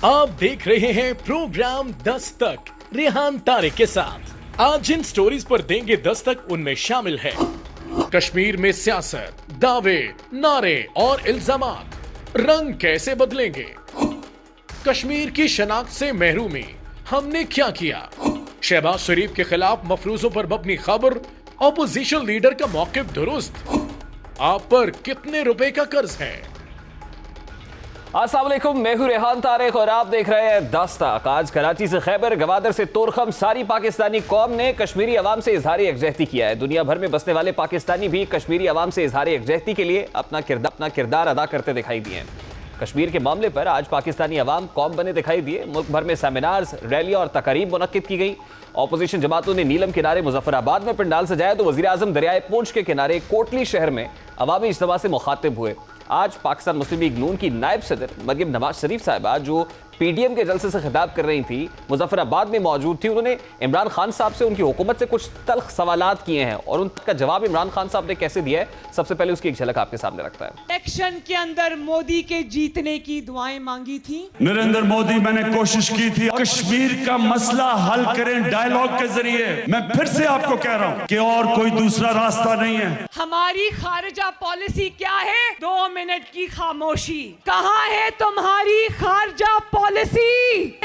आप देख रहे हैं प्रोग्राम दस्तक रेहान तारिक के साथ। आज जिन स्टोरीज पर देंगे दस्तक उनमें शामिल है कश्मीर में सियासत, दावे, नारे और इल्जामात, रंग कैसे बदलेंगे, कश्मीर की शनाख्त से महरूमी, हमने क्या किया, शहबाज शरीफ के खिलाफ मफरूजों पर मबनी खबर, ऑपोजिशन लीडर का मौकिफ दुरुस्त, आप पर कितने रुपए का कर्ज है। अस्सलाम वालेकुम, मैं हूं रेहान तारिक और आप देख रहे हैं दस्तक। आज कराची से खैबर, गवादर से तोरखम, सारी पाकिस्तानी कौम ने कश्मीरी अवाम से इजहार यकजहती किया है। दुनिया भर में बसने वाले पाकिस्तानी भी कश्मीरी अवाम से इजहार यकजहती के लिए अपना किरदार अदा करते दिखाई दिए। कश्मीर के मामले पर आज पाकिस्तानी अवाम कौम बने दिखाई दिए। मुल्क भर में सेमिनार्स, रैलियां और तकारीब मुनक्किद की गई। ऑपोजिशन जमातों ने नीलम किनारे मुजफ्फराबाद में पंडाल सजाया तो वजीर आजम दरियाए पूंछ के किनारे कोटली शहर में अवामी इज्तिमा से मुखातिब हुए। आज पाकिस्तान मुस्लिम लीग नून की नायब सदर मरियम नवाज शरीफ साहिबा जो पीडीएम के जलसे से खिताब कर रही थी, मुजफ्फराबाद में मौजूद थी। उन्होंने इमरान खान साहब से उनकी हुकूमत से कुछ तल्ख सवालात किए हैं और उनका जवाब इमरान खान साहब ने कैसे दिया है, सबसे पहले उसकी एक झलक आपके सामने रखता है। इलेक्शन के अंदर मोदी के जीतने की दुआएं मांगी थी। नरेंद्र मोदी, मैंने कोशिश की थी कश्मीर का मसला हल करें डायलॉग के जरिए। मैं फिर से आपको कह रहा हूं कि और कोई दूसरा रास्ता नहीं है। हमारी खारजा पॉलिसी क्या है? 2 मिनट की खामोशी। कहाँ है तुम्हारी खारजा पॉलिसी?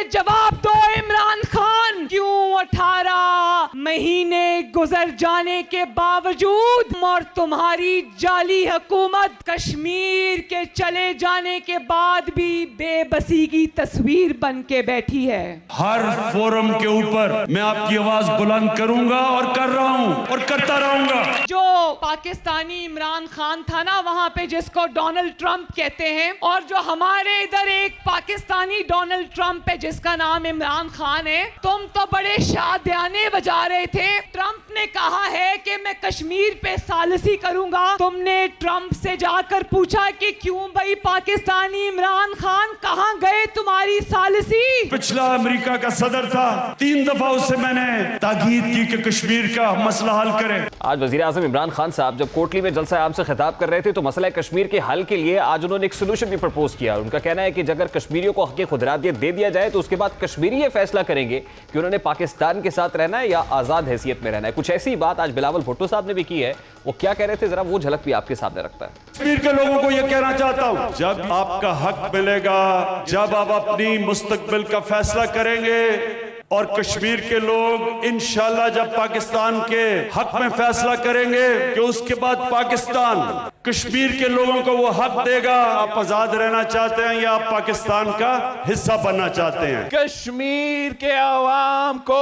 जवाब दो इमरान खान। क्यों 18 महीने गुजर जाने के बावजूद और तुम्हारी जाली हुकूमत कश्मीर के चले जाने के बाद भी बेबसी की तस्वीर बन के बैठी है? हर फोरम के ऊपर मैं आपकी आवाज बुलंद करूंगा और कर रहा हूं और करता रहूंगा। जो पाकिस्तानी इमरान खान था ना, वहां पे जिसको डोनाल्ड ट्रंप कहते हैं, और जो हमारे इधर एक पाकिस्तानी डोनाल्ड ट्रंप है जिसका नाम इमरान खान है, तुम तो बड़े शादियाने बजा रहे थे। ट्रंप ने कहा है कि मैं कश्मीर पे सालिसी करूंगा। तुमने ट्रंप से जाकर पूछा कि क्यों भाई पाकिस्तानी इमरान खान कहां गए तुम्हारी सालिसी? पिछला अमेरिका का सदर था, 3 दफा उससे मैंने ताकीद की कि कश्मीर का मसला हल करें। आज वजीर आजम इमरान खान साहब जब कोटली में जलसा आम से खिताब कर रहे थे तो मसला कश्मीर के हल के लिए आज उन्होंने एक सोल्यूशन भी प्रपोज किया। उनका कहना है कि अगर कश्मीरियों को हक खुदरादियत दे दिया जाए तो उसके बाद कश्मीरी ये फैसला करेंगे कि उन्होंने पाकिस्तान के साथ रहना है या आजाद हैसियत में रहना है। कुछ ऐसी बात आज बिलावल भुट्टो साहब ने भी की है। वो क्या कह रहे थे, जरा वो झलक भी आपके सामने रखता है। कश्मीर के लोगों को यह कहना चाहता हूं, जब आपका हक मिलेगा, जब आप अपनी मुस्तकबिल का फैसला करेंगे और कश्मीर के लोग इंशाल्लाह जब पाकिस्तान के हक में फैसला करेंगे कि उसके बाद पाकिस्तान कश्मीर के लोगों को वो हक देगा। आप आजाद रहना चाहते हैं या आप पाकिस्तान का हिस्सा बनना चाहते हैं? कश्मीर के अवाम को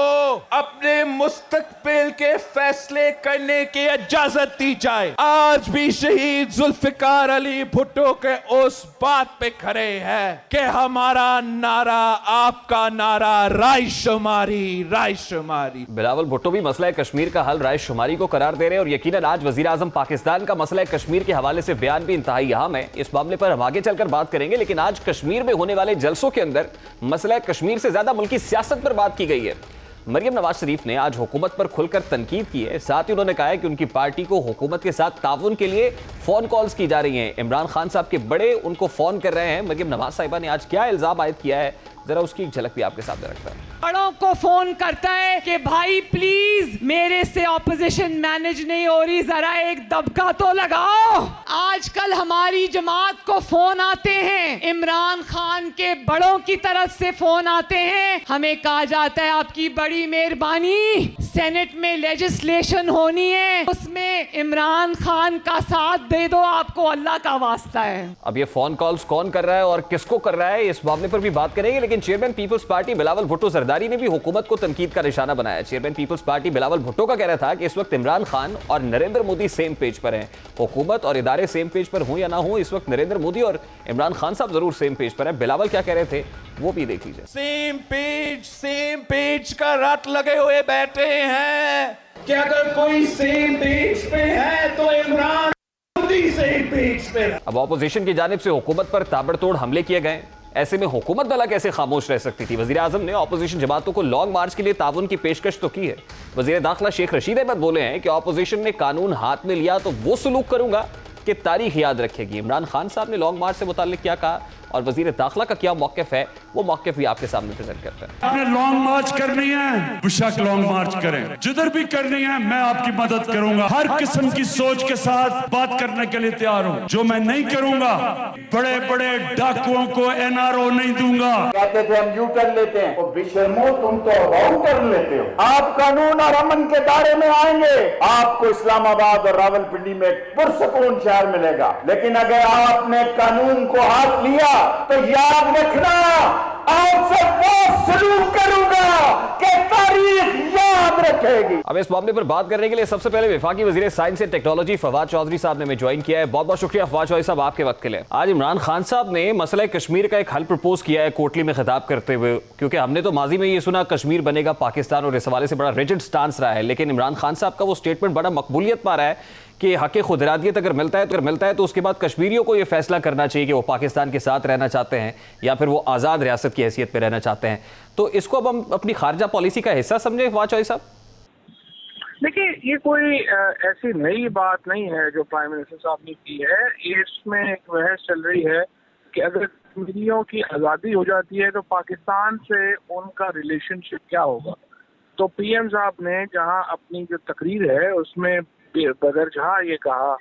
अपने मुस्तकबिल के फैसले करने की इजाजत दी जाए। आज भी शहीद जुल्फिकार अली भुट्टो के उस बात पे खड़े हैं कि हमारा नारा, आपका नारा रायशुमारी, रायशुमारी। बिलावल भुट्टो भी मसला कश्मीर का हल रायशुमारी को करार दे रहे हैं और यकीनन आज वजीर आजम पाकिस्तान का मसला कश्मीर के हवाले से बयान भी इंतहाई अहम है। इस मामले पर हम आगे चलकर बात करेंगे, लेकिन आज कश्मीर में होने वाले जलसों के अंदर मसला कश्मीर से ज्यादा मुल्की सियासत पर बात की गई है। मरियम नवाज शरीफ ने आज हुकूमत पर खुलकर तनकीद की है। साथ ही उन्होंने कहा है कि उनकी पार्टी को हुकूमत के साथ ताउन के लिए फोन कॉल्स की जा रही हैं। इमरान खान साहब के बड़े उनको फोन कर रहे हैं। मरियम नवाज साहिबा ने आज क्या इल्जाम आयद किया है, जरा उसकी एक झलक भी आपके सामने रखता है। बड़ों को फोन करता है कि भाई प्लीज मेरे से ऑपोजिशन मैनेज नहीं हो रही, जरा एक दबका तो लगाओ। आजकल हमारी जमात को फोन आते हैं, इमरान खान के बड़ों की तरफ से फोन आते हैं। हमें कहा जाता है आपकी बड़ी मेहरबानी, सेनेट में लेजिस्लेशन होनी है, उसमें इमरान खान का साथ दे दो, आपको अल्लाह का वास्ता है। अब ये फोन कॉल्स कौन कर रहा है और किसको कर रहा है, इस मामले पर भी बात करेंगे। लेकिन चेयरमैन पीपल्स पार्टी बिलावल भुट्टो जरदारी ने भी हुकूमत को तनकीद का निशाना बनाया। चेयरमैन पीपल्स पार्टी बिलावल भुट्टो का कहना था कि इस वक्त इमरान खान और नरेंद्र मोदी सेम पेज पर हैं। हुकूमत और इदारे सेम पेज पर हों या ना हो, इस वक्त नरेंद्र मोदी और इमरान खान साहब जरूर सेम पेज पर हैं। बिलावल क्या कह रहे थे वो भी देख लीजिए। सेम पेज का रट लगे हुए बैठे हैं कि अगर कोई सेम पेज पे है तो इमरान मोदी सेम पेज पे। अब ऑपोजिशन की जानिब से हुकूमत पर ताबड़तोड़ हमले किए गए। ऐसे में हुकूमत भला कैसे खामोश रह सकती थी? वजीर आजम ने ऑपोजिशन जमातों को लॉन्ग मार्च के लिए ताउन की पेशकश तो की है। वजीर दाखिला शेख रशीद अहमद बोले हैं कि ऑपोजिशन ने कानून हाथ में लिया तो वो सलूक करूंगा कि तारीख याद रखेगी। इमरान खान साहब ने लॉन्ग मार्च से मुताल्लिक क्या कहा और वजीर दाखिला का क्या मौक़िफ़ है, वो मौक़िफ़ भी आपके सामने प्रेजेंट करते हैं। आपने लॉन्ग मार्च करनी है, बेशक लॉन्ग मार्च करें, जिधर भी करनी है मैं आपकी मदद करूंगा। हर किस्म की सोच के साथ बात करने के लिए तैयार हूं। जो मैं नहीं करूंगा, बड़े बड़े डाकुओं को NRO नहीं दूंगा। कहते थे हम यू कर लेते हैं, तो बेशर्मो तुम तो वाउ कर लेते हो। आप कानून और अमन के दायरे में आएंगे, आपको इस्लामाबाद और रावलपिंडी में पुरसकून शहर मिलेगा। लेकिन अगर आपने कानून को हाथ लिया तो याद रखना, आपसे वो सलूक करूंगा कि तारीख याद रखेगी। अब इस मामले पर बात करने के लिए सबसे पहले वफाकी वजीर science and technology Fawad Chaudhry साहब ने हमें ज्वाइन किया है। बहुत बहुत शुक्रिया फवाद चौधरी साहब आपके वक्त के लिए। आज इमरान खान साहब ने मसला कश्मीर का एक हल प्रपोज किया है कोटली में खिताब करते हुए, क्योंकि हमने तो माजी में ये सुना कश्मीर बनेगा पाकिस्तान और इस हवाले से बड़ा रिजिड स्टांस रहा है, लेकिन इमरान खान साहब का वो स्टेटमेंट बड़ा मकबूलियत पा रहा है कि हक़ खुद इरादियत अगर मिलता है तो उसके बाद कश्मीरियों को ये फैसला करना चाहिए कि वो पाकिस्तान के साथ रहना चाहते हैं या फिर वो आज़ाद रियासत की हैसियत पे रहना चाहते हैं। तो इसको अब हम अपनी खारजा पॉलिसी का हिस्सा समझें फवाद चौधरी साहब? देखिए, ये कोई ऐसी नई बात नहीं है जो प्राइम मिनिस्टर साहब ने की है। इसमें एक बहस चल रही है कि अगर कश्मीरियों की आज़ादी हो जाती है तो पाकिस्तान से उनका रिलेशनशिप क्या होगा। तो PM साहब ने जहां अपनी जो तकरीर है उसमें बदरजहा ये कहा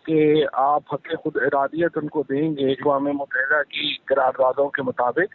कि आप हक़ खुद इरादियत उनको देंगे अक़वाम मुत्तहिदा की करारदादों के मुताबिक,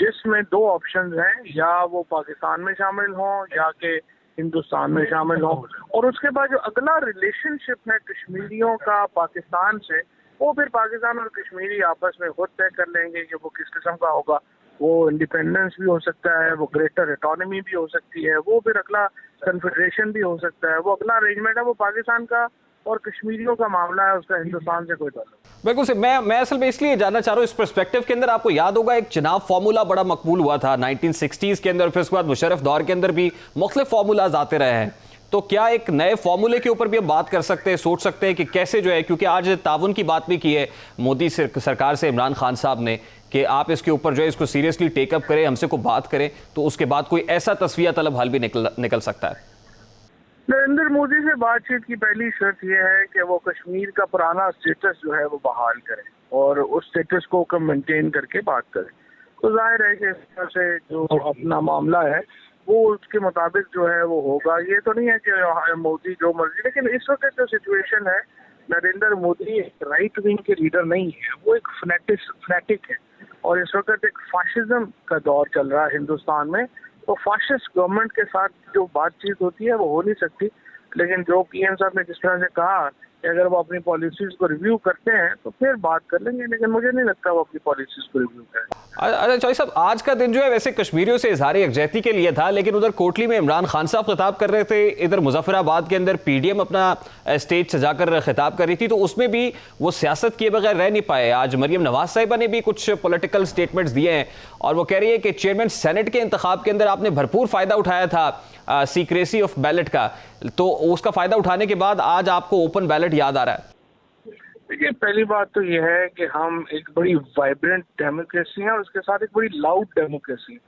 जिसमें दो ऑप्शंस हैं, या वो पाकिस्तान में शामिल हों या कि हिंदुस्तान में शामिल हों। और उसके बाद जो अगला रिलेशनशिप है कश्मीरियों का पाकिस्तान से, वो फिर पाकिस्तान और कश्मीरी आपस में खुद तय कर लेंगे कि वो किस किस्म का होगा। वो इंडिपेंडेंस भी हो सकता है, वो ग्रेटर ऑटोनॉमी भी हो सकती है, वो फिर अगला कन्फेडरेशन भी हो सकता है। वो अगला अरेंजमेंट है वो पाकिस्तान का और कश्मीरियों का मामला है, उसका हिंदुस्तान से कोई ताल्लुक। बिल्कुल से मैं असल में इसलिए जानना चाह रहा हूँ इस पर्सपेक्टिव के अंदर, आपको याद होगा एक चुनाव फार्मूला बड़ा मकबूल हुआ था 1960s के अंदर, फिर उसके बाद मुशर्रफ दौर के अंदर भी मुख्तलिफ फार्मूलाज आते रहे हैं। तो क्या एक नए फार्मूले के ऊपर भी हम बात कर सकते हैं, सोच सकते हैं कि कैसे जो है, क्योंकि आज ताउन की बात भी की है मोदी सरकार से इमरान खान साहब ने कि आप इसके ऊपर जो है इसको सीरियसली टेकअप करें, हमसे को बात करें, तो उसके बाद कोई ऐसा तस्वीर तलब हल भी निकल सकता है। नरेंद्र मोदी से बातचीत की पहली शर्त यह है कि वो कश्मीर का पुराना स्टेटस जो है वो बहाल करें और उस स्टेटस को मेंटेन करके बात करें। तो जाहिर है कि इस तरह से जो अपना मामला है वो उसके मुताबिक जो है वो होगा। ये तो नहीं है कि मोदी जो मर्जी, लेकिन इस वक्त जो सिचुएशन है, नरेंद्र मोदी एक राइट विंग के लीडर नहीं है, वो एक फनेटिक है। और इस वक्त एक फाशिज्म का दौर चल रहा है हिंदुस्तान में, तो फाशिस्ट गवर्नमेंट के साथ जो बातचीत होती है वो हो नहीं सकती। लेकिन जो PM साहब ने जिस तरह से कहा कि अगर वो अपनी पॉलिसीज को रिव्यू करते हैं तो फिर बात कर लेंगे, लेकिन मुझे नहीं लगता वो अपनी पॉलिसीज को रिव्यू करें। अच्छा चौधरी साहब, आज का दिन जो है वैसे कश्मीरियों से इजहार यकजहती के लिए था, लेकिन उधर कोटली में इमरान खान साहब खिताब कर रहे थे, इधर मुजफ्फराबाद के अंदर PDM अपना स्टेज सजाकर खिताब कर रही थी, तो उसमें भी वो सियासत किए बगैर रह नहीं पाए। आज मरियम नवाज साहिबा ने भी कुछ पॉलिटिकल स्टेटमेंट्स दिए हैं और वो कह रही है कि चेयरमैन सेनेट के इंतखाब के अंदर आपने भरपूर फायदा उठाया था सीक्रेसी ऑफ बैलेट का, तो उसका फायदा उठाने के बाद आज आपको ओपन बैलेट याद आ रहा है। देखिए, पहली बात तो यह है कि हम एक बड़ी वाइब्रेंट डेमोक्रेसी हैं और उसके साथ एक बड़ी लाउड डेमोक्रेसी।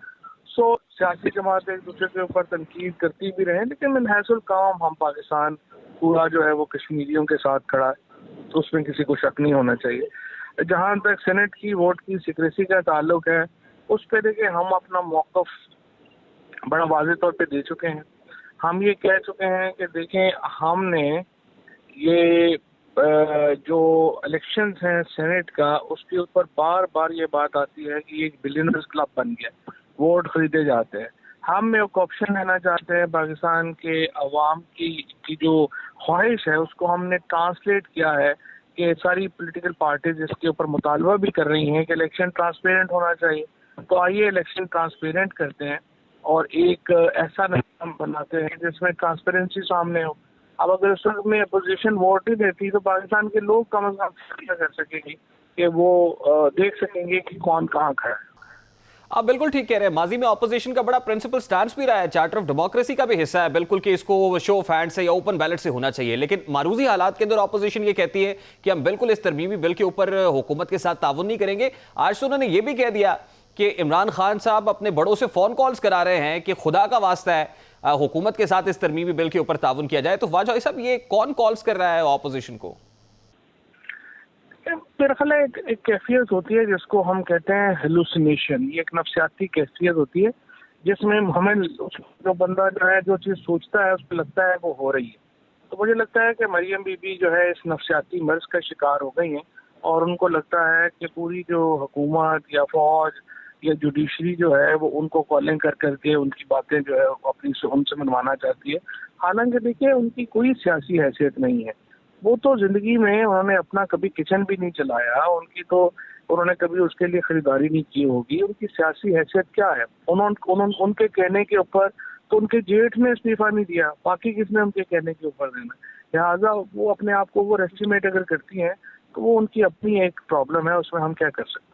सो सियासी जमातें एक दूसरे के ऊपर तनकीद करती भी रहें, लेकिन मिनहसुल काम हम पाकिस्तान पूरा जो है वो कश्मीरियों के साथ खड़ा है, तो उसमें किसी को शक नहीं होना चाहिए। जहाँ तक सेनेट की वोट की सीक्रेसी का ताल्लुक है, उस पर देखिए हम अपना मौक़िफ़ बड़ा वाज़ेह तौर पे दे चुके हैं। हम ये कह चुके हैं कि देखें, हमने ये जो इलेक्शंस हैं सेनेट का, उसके ऊपर बार बार ये बात आती है कि एक बिलियनर्स क्लब बन गया, वोट खरीदे जाते हैं। हम एक ऑप्शन लेना चाहते हैं पाकिस्तान के अवाम की जो ख्वाहिश है उसको हमने ट्रांसलेट किया है कि सारी पॉलिटिकल पार्टीज इसके ऊपर मुतालबा भी कर रही हैं कि इलेक्शन ट्रांसपेरेंट होना चाहिए। तो आइए इलेक्शन ट्रांसपेरेंट करते हैं और एक ऐसा निज़ाम बनाते हैं जिसमें ट्रांसपेरेंसी सामने हो। अब अगर उस वक्त में अपोजिशन वोट ही देती तो पाकिस्तान के लोग कम अज कम क्या कर सकेंगे कि वो देख सकेंगे कि कौन कहाँ खड़ा है। आप बिल्कुल ठीक कह रहे हैं, माजी में ऑपोजिशन का बड़ा प्रिंसिपल स्टैंड भी रहा है, चार्टर ऑफ डेमोक्रेसी का भी हिस्सा है बिल्कुल कि इसको शो ऑफ हैंड से या ओपन बैलेट से होना चाहिए। लेकिन मारूजी हालात के अंदर ऑपोजिशन ये कहती है कि हम बिल्कुल इस तरमीमी बिल के ऊपर हुकूमत के साथ ताउन नहीं करेंगे। आज तो उन्होंने ये भी कह दिया कि इमरान खान साहब अपने बड़ों से फोन कॉल्स करा रहे हैं कि खुदा का वास्ता है हुकूमत के साथ इस तरमीमी बिल के ऊपर ताउन किया जाए। तो वाजह साहब, ये कौन कॉल्स कर रहा है ऑपोजिशन को? मेरा ख्याल है एक कैफियत होती है जिसको हम कहते हैं हेलुसिनेशन। ये एक नफ्सियाती कैफियत होती है जिसमें हमें जो बंदा जो है जो चीज़ सोचता है उसको लगता है वो हो रही है। तो मुझे लगता है कि मरियम बीबी जो है इस नफ्सियाती मर्ज का शिकार हो गई हैं और उनको लगता है कि पूरी जो हुकूमत या फौज या जुडिशरी जो है वो उनको कॉलिंग कर करके उनकी बातें जो है अपनी उनसे मनवाना चाहती है। हालांकि देखिए उनकी कोई सियासी हैसियत नहीं है। वो तो जिंदगी में उन्होंने अपना कभी किचन भी नहीं चलाया, उन्होंने कभी उसके लिए खरीदारी नहीं की होगी। उनकी सियासी हैसियत क्या है? उनके कहने के ऊपर तो उनके जेठ ने इस्तीफा नहीं दिया, बाकी किसने उनके कहने के ऊपर देना? लिहाजा वो अपने आप को वो एस्टिमेट अगर करती हैं तो वो उनकी अपनी एक प्रॉब्लम है, उसमें हम क्या कर सकते हैं।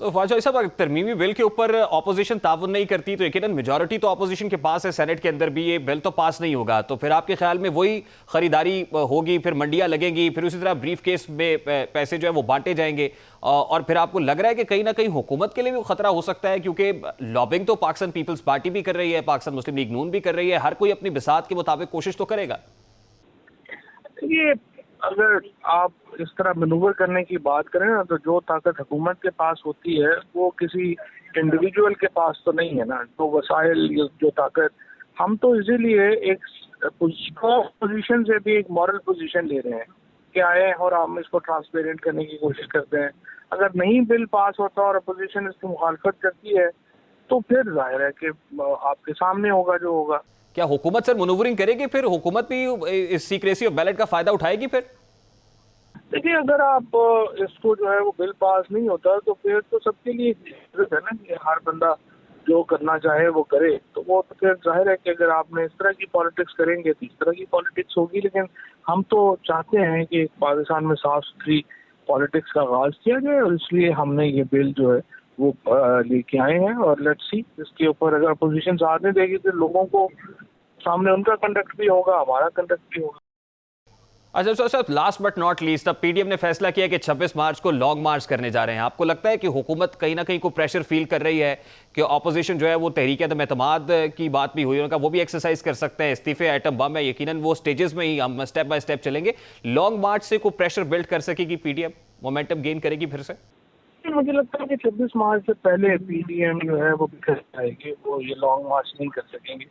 तो फवाद चौधरी साहब, तरमीमी बिल के ऊपर ऑपोजिशन ताउन नहीं करती तो यकीनन मेजॉरिटी तो ऑपोजिशन के पास है, सेनेट के अंदर भी ये बिल तो पास नहीं होगा, तो फिर आपके ख्याल में वही खरीदारी होगी, फिर मंडियां लगेंगी, फिर उसी तरह ब्रीफ केस में पैसे जो है वो बांटे जाएंगे, और फिर आपको लग रहा है कि कहीं ना कहीं हुकूमत के लिए भी खतरा हो सकता है, क्योंकि लॉबिंग तो पाकिस्तान पीपल्स पार्टी भी कर रही है, पाकिस्तान मुस्लिम लीग नून भी कर रही है, हर कोई अपनी बिसात के मुताबिक कोशिश तो करेगा। ये अगर आप इस तरह मैनूवर करने की बात करें ना, तो जो ताकत हुकूमत के पास होती है वो किसी इंडिविजुअल के पास तो नहीं है ना। तो वसाइल जो ताकत, हम तो इसीलिए एक पोजीशन से भी एक मॉरल पोजीशन ले रहे हैं कि आए और हम इसको ट्रांसपेरेंट करने की कोशिश करते हैं। अगर नहीं बिल पास होता और अपोजिशन इसकी मुखालफत करती है तो फिर जाहिर है कि आपके सामने होगा जो होगा। क्या हुकूमत सर मनूवरिंग करेगी, फिर हुकूमत भी इस सीक्रेसी और बैलेट का फायदा उठाएगी? फिर देखिए, अगर आप इसको जो है वो बिल पास नहीं होता तो फिर तो सबके लिए है ना कि हर बंदा जो करना चाहे वो करे, तो वो तो फिर जाहिर है कि अगर आपने इस तरह की पॉलिटिक्स करेंगे तो इस तरह की पॉलिटिक्स होगी। लेकिन हम तो चाहते हैं कि पाकिस्तान में साफ सुथरी पॉलिटिक्स का आगाज किया जाए और इसलिए हमने ये बिल जो है वो लेके आए हैं। और लेट्स सी, इसके ऊपर अगर अपोजिशन साथ नहीं देगी तो लोगों को सामने उनका कंडक्ट भी होगा, हमारा कंडक्ट भी होगा। अच्छा sir, last but not least, अब पीडीएम ने फैसला किया कि 26 मार्च को लॉन्ग मार्च करने जा रहे हैं। आपको लगता है कि हुकूमत कहीं ना कहीं को प्रेशर फील कर रही है कि ऑपोजिशन जो है वो तहरीक अदम एतमाद की बात भी हुई, उनका वो भी एक्सरसाइज कर सकते हैं, इस्तीफे आइटम बम है, यकीनन वो स्टेजेस में ही हम स्टेप बाय स्टेप चलेंगे, लॉन्ग मार्च से कोई प्रेशर बिल्ड कर सकेगी पीडीएम, मोमेंटम गेन करेगी फिर से? मुझे लगता है कि 26 मार्च से पहले पीडीएम जो है वो बिखर जाएगी, वो ये लॉन्ग मार्च नहीं कर सकेंगे।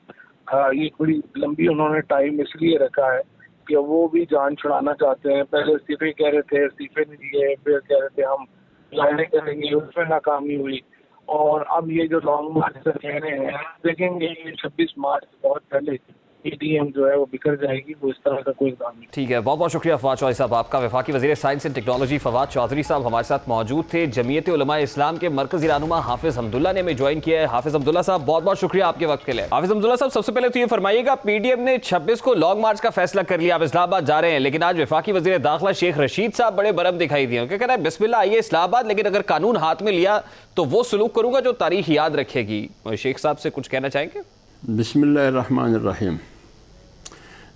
ये बड़ी लंबी उन्होंने टाइम इसलिए रखा है कि वो भी जान छुड़ाना चाहते हैं। पहले इस्तीफे कह रहे थे, इस्तीफे नहीं दिए, फिर कह रहे थे हम लाइनें करेंगे, उसमें नाकामी हुई, और अब ये जो लॉन्ग मार्च से कह रहे हैं, देखेंगे 26 मार्च बहुत पहले पीडीएम जो है वो बिखर जाएगी। वो इस तरह का कोई काम नहीं। ठीक है, बहुत बहुत शुक्रिया फवाद चौधरी साहब आपका। वफाकी वज़ीर science and technology Fawad Chaudhry साहब हमारे साथ मौजूद थे। जमीयत उलमा इस्लाम के मरकज़ी रहनुमा हाफिज़ हमदुल्ला ने हमें ज्वाइन किया है। हाफिज़ हमदुल्ला साहब, बहुत बहुत शुक्रिया आपके वक्त के लिए। हाफिज़ हमदुल्ला साहब, सबसे पहले तो ये फरमाइएगा, पीडीएम ने 26 को लॉन्ग मार्च का फैसला कर लिया, आप इस्लामाबाद जा रहे हैं, लेकिन आज वफाकी वज़ीर दाखिला शेख रशीद साहब बड़े बरम दिखाई दिए, क्या कह रहे हैं, बिस्मिल्लाह आइए इस्लामाबाद, लेकिन अगर कानून हाथ में लिया तो वो सलूक करूंगा जो तारीख याद रखेगी। शेख साहब से कुछ कहना चाहेंगे? बिस्मिल्लाहिर्रहमानिर्रहीम।